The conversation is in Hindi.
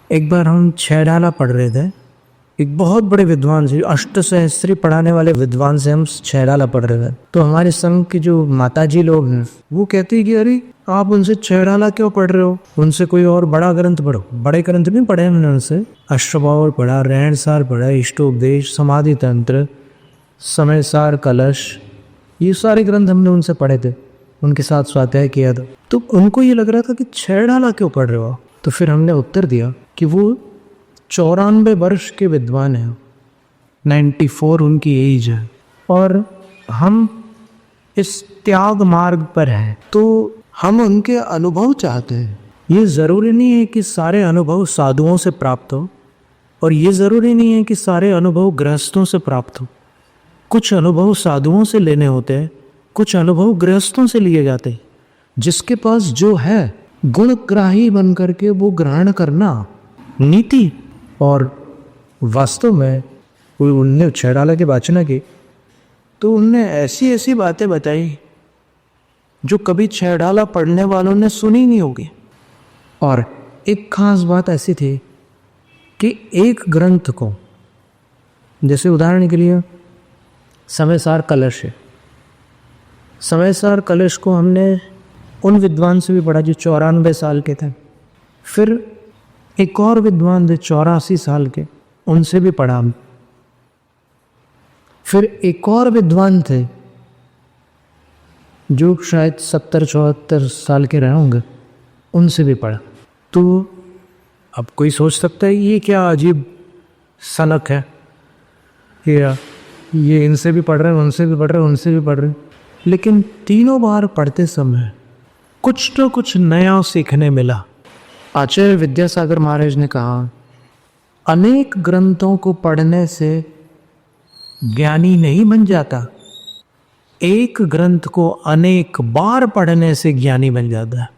एक बार हम छैडाला पढ़ रहे थे, एक बहुत बड़े विद्वान से, अष्टसहस्त्री पढ़ाने वाले विद्वान से हम छैडाला पढ़ रहे थे। तो हमारे संघ के जो माताजी लोग हैं वो कहती है कि अरे आप उनसे छैडाला क्यों पढ़ रहे हो, उनसे कोई और बड़ा ग्रंथ पढ़ो। बड़े ग्रंथ नहीं पढ़े हमने उनसे, अष्टभावर पढ़ा, रहणसार पढ़ा, इष्टोपदेश, समाधि तंत्र, समयसार, कलश, ये सारे ग्रंथ हमने उनसे पढ़े थे, उनके साथ स्वाध्याय किया था। तो उनको ये लग रहा था कि छैडाला क्यों पढ़ रहे हो। तो फिर हमने उत्तर दिया कि वो 94 वर्ष के विद्वान हैं, 94 उनकी एज है, और हम इस त्याग मार्ग पर हैं, तो हम उनके अनुभव चाहते हैं। ये ज़रूरी नहीं है कि सारे अनुभव साधुओं से प्राप्त हो, और ये ज़रूरी नहीं है कि सारे अनुभव गृहस्थों से प्राप्त हो। कुछ अनुभव साधुओं से लेने होते हैं, कुछ अनुभव गृहस्थों से लिए जाते हैं। जिसके पास जो है गुणग्राही बन करके वो ग्रहण करना नीति। और वास्तव में उनने छैडाला की वाचना की तो उनने ऐसी ऐसी बातें बताई जो कभी छैडाला पढ़ने वालों ने सुनी नहीं होगी। और एक खास बात ऐसी थी कि एक ग्रंथ को, जैसे उदाहरण के लिए समयसार कलश है, समयसार कलश को हमने उन विद्वान से भी पढ़ा जो 94 साल के थे। फिर एक और विद्वान थे 84 साल के, उनसे भी पढ़ा हम। फिर एक और विद्वान थे जो शायद 70-74 साल के रहे होंगे, उनसे भी पढ़ा। तो अब कोई सोच सकता है ये क्या अजीब सनक है, ये इनसे भी पढ़ रहे हैं, उनसे भी पढ़ रहे हैं, उनसे भी पढ़ रहे हैं। लेकिन तीनों बार पढ़ते समय कुछ तो कुछ नया सीखने मिला। आचार्य विद्यासागर महाराज ने कहा, अनेक ग्रंथों को पढ़ने से ज्ञानी नहीं बन जाता, एक ग्रंथ को अनेक बार पढ़ने से ज्ञानी बन जाता है।